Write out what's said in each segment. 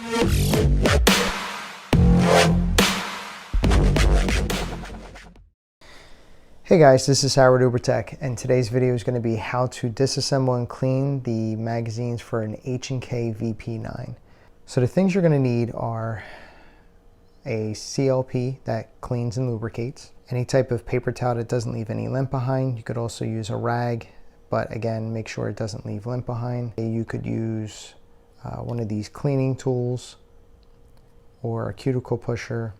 Hey guys, this is UBR Tech, and today's video is going to be how to disassemble and clean the magazines for an H&K VP9. So the things you're going to need are a CLP that cleans and lubricates, any type of paper towel that doesn't leave any lint behind. You could also use a rag, but again, make sure it doesn't leave lint behind. You could use one of these cleaning tools, or a cuticle pusher,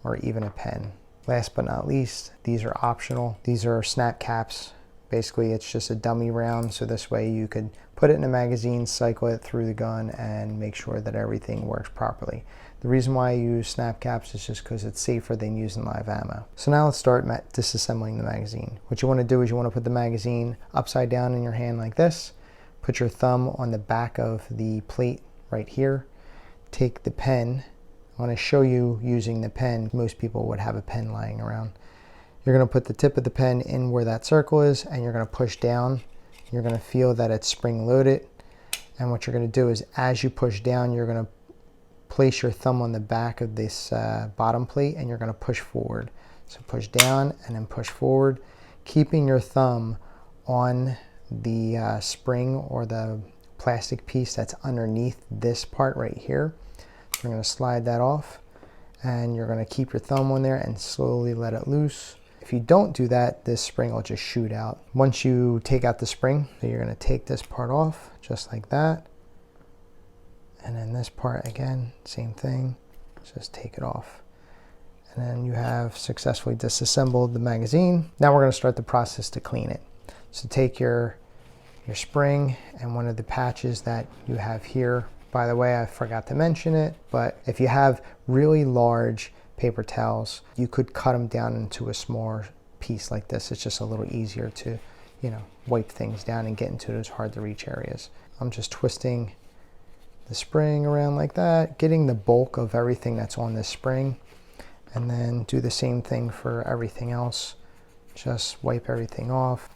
or even a pen. Last but not least, these are optional. These are snap caps. Basically, it's just a dummy round, so this way you could put it in a magazine, cycle it through the gun, and make sure that everything works properly. The reason why I use snap caps is just because it's safer than using live ammo. So now let's start disassembling the magazine. What you want to do is you want to put the magazine upside down in your hand like this. Put your thumb on the back of the plate right here. Take the pen. I want to show you using the pen. Most people would have a pen lying around. You're going to put the tip of the pen in where that circle is, and you're going to push down. You're going to feel that it's spring loaded. And what you're going to do is, as you push down, you're going to place your thumb on the back of this bottom plate, and you're going to push forward. So push down and then push forward, keeping your thumb on the spring or the plastic piece that's underneath this part right here. You're going to slide that off, and you're going to keep your thumb on there and slowly let it loose. If you don't do that, this spring will just shoot out. Once you take out the spring, you're going to take this part off just like that. And then this part again, same thing, just take it off. And then you have successfully disassembled the magazine. Now we're going to start the process to clean it. So take your spring and one of the patches that you have here. By the way, I forgot to mention it, but if you have really large paper towels, you could cut them down into a smaller piece like this. It's just a little easier to, wipe things down and get into those hard to reach areas. I'm just twisting the spring around like that, getting the bulk of everything that's on this spring, and then do the same thing for everything else. Just wipe everything off.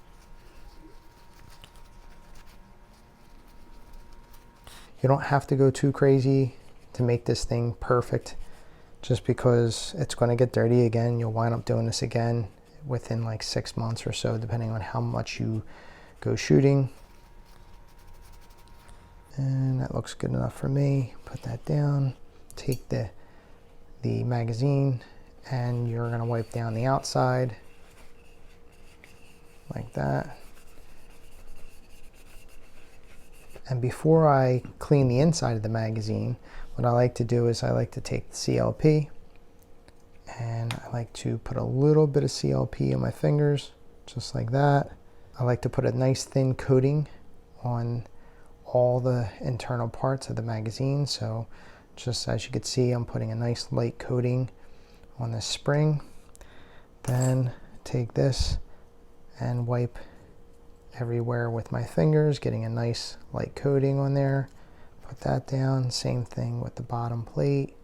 You don't have to go too crazy to make this thing perfect, just because it's going to get dirty again. You'll wind up doing this again within like 6 months or so, depending on how much you go shooting. And that looks good enough for me. Put that down. Take the magazine, and you're going to wipe down the outside like that. And before I clean the inside of the magazine, what I like to do is I like to take the CLP, and I like to put a little bit of CLP in my fingers, just like that. I like to put a nice thin coating on all the internal parts of the magazine. So just as you can see, I'm putting a nice light coating on the spring. Then take this and wipe everywhere with my fingers, getting a nice light coating on there. Put that down. Same thing with the bottom plate.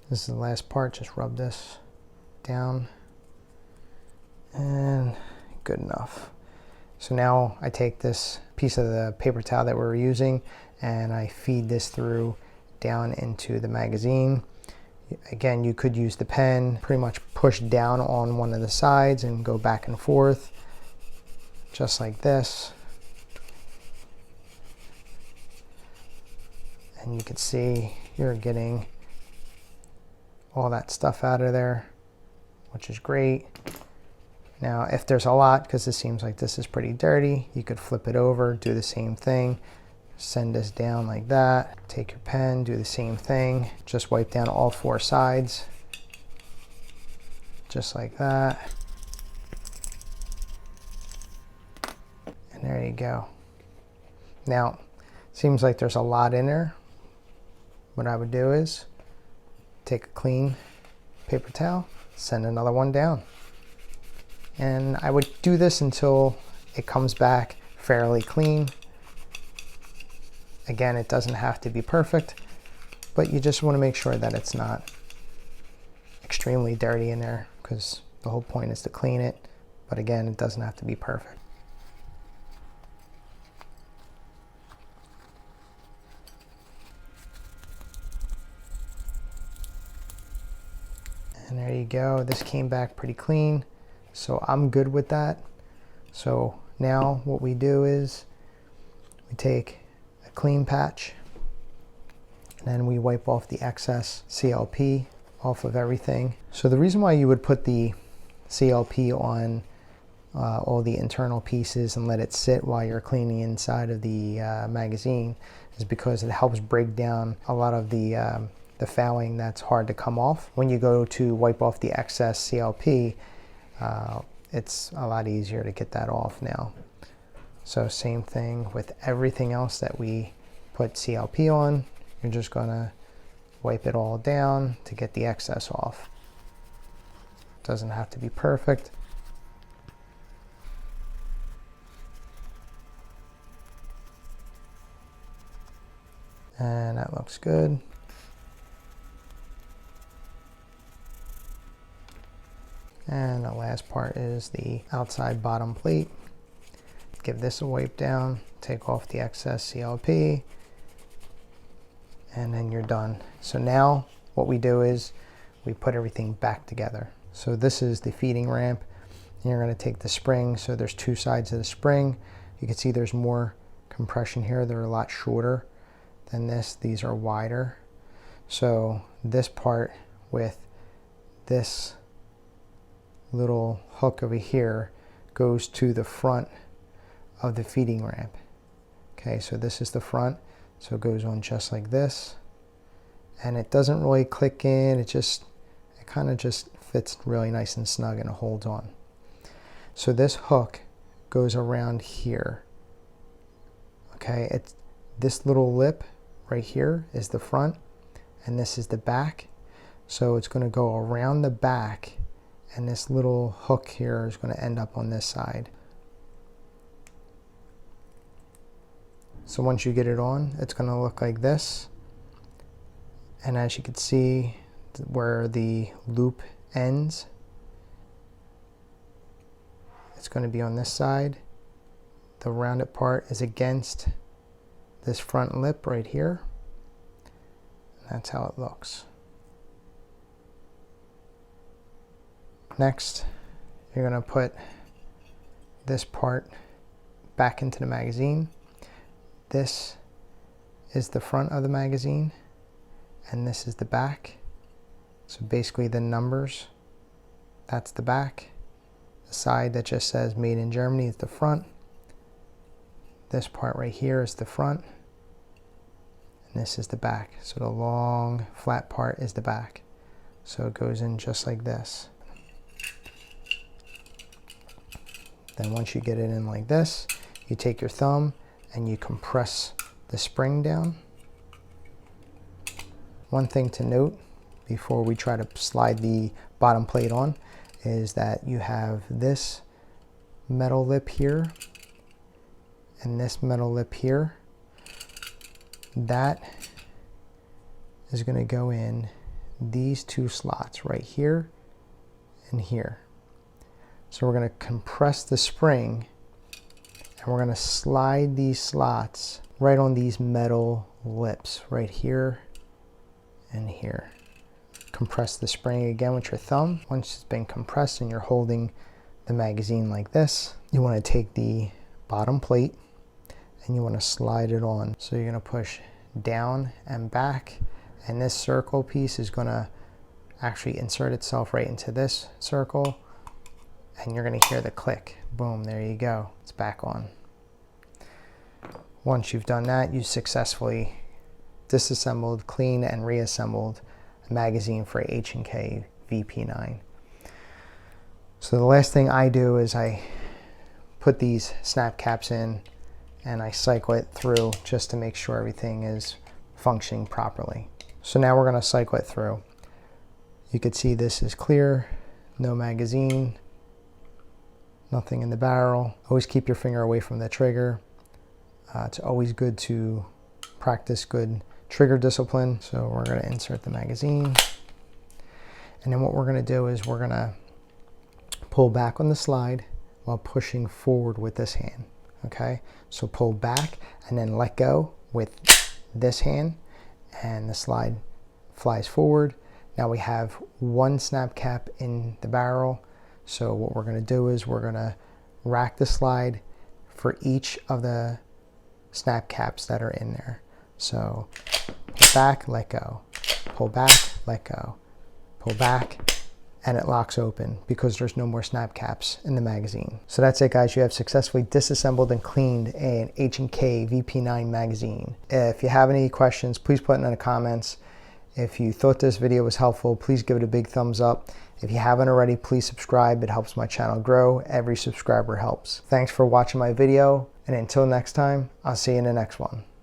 This is the last part. Just rub this down, and good enough. So now I take this piece of the paper towel that we're using, and I feed this through down into the magazine. Again, you could use the pen, pretty much push down on one of the sides and go back and forth, just like this. And you can see you're getting all that stuff out of there, which is great. Now, if there's a lot, because it seems like this is pretty dirty, you could flip it over, do the same thing. Send this down like that. Take your pen, do the same thing. Just wipe down all 4 sides, just like that. And there you go. Now, seems like there's a lot in there. What I would do is take a clean paper towel, send another one down. And I would do this until it comes back fairly clean. Again, it doesn't have to be perfect, but you just want to make sure that it's not extremely dirty in there, because the whole point is to clean it. But again, it doesn't have to be perfect. you go. This came back pretty clean, so I'm good with that. So now what we do is we take a clean patch and then we wipe off the excess CLP off of everything. So the reason why you would put the CLP on all the internal pieces and let it sit while you're cleaning inside of the magazine is because it helps break down a lot of the fouling that's hard to come off. When you go to wipe off the excess CLP, it's a lot easier to get that off now. So same thing with everything else that we put CLP on. You're just gonna wipe it all down to get the excess off. Doesn't have to be perfect. And that looks good. And the last part is the outside bottom plate. Give this a wipe down, take off the excess CLP, and then you're done. So now what we do is we put everything back together. So this is the feeding ramp. And you're going to take the spring. So there's two sides of the spring. You can see there's more compression here. They're a lot shorter than this. These are wider. So this part with this little hook over here goes to the front of the feeding ramp. Okay, so this is the front, so it goes on just like this, and it doesn't really click in. It kind of just fits really nice and snug and it holds on. So this hook goes around here. Okay, it's this little lip right here is the front and this is the back, so it's going to go around the back, and this little hook here is going to end up on this side. So once you get it on, it's going to look like this. And as you can see where the loop ends, it's going to be on this side. The rounded part is against this front lip right here. And that's how it looks. Next, you're going to put this part back into the magazine. This is the front of the magazine and this is the back. So basically the numbers, that's the back. The side that just says made in Germany is the front. This part right here is the front and this is the back. So the long flat part is the back. So it goes in just like this. Then once you get it in like this, you take your thumb and you compress the spring down. One thing to note before we try to slide the bottom plate on is that you have this metal lip here and this metal lip here. That is going to go in these two slots right here and here. So we're going to compress the spring and we're going to slide these slots right on these metal lips right here and here. Compress the spring again with your thumb. Once it's been compressed and you're holding the magazine like this, you want to take the bottom plate and you want to slide it on. So you're going to push down and back, and this circle piece is going to actually insert itself right into this circle, and you're going to hear the click. Boom, there you go. It's back on. Once you've done that, you successfully disassembled, cleaned, and reassembled a magazine for H&K VP9. So the last thing I do is I put these snap caps in and I cycle it through just to make sure everything is functioning properly. So now we're going to cycle it through. You can see this is clear, no magazine, nothing in the barrel. Always keep your finger away from the trigger. It's always good to practice good trigger discipline. So we're going to insert the magazine. And then what we're going to do is we're going to pull back on the slide while pushing forward with this hand. Okay, so pull back and then let go with this hand, and the slide flies forward. Now we have one snap cap in the barrel. So what we're going to do is we're going to rack the slide for each of the snap caps that are in there. So pull back, let go, pull back, let go, pull back, and it locks open because there's no more snap caps in the magazine. So that's it, guys. You have successfully disassembled and cleaned an H&K VP9 magazine. If you have any questions, please put it in the comments. If you thought this video was helpful, please give it a big thumbs up. If you haven't already, please subscribe. It helps my channel grow. Every subscriber helps. Thanks for watching my video, and until next time, I'll see you in the next one.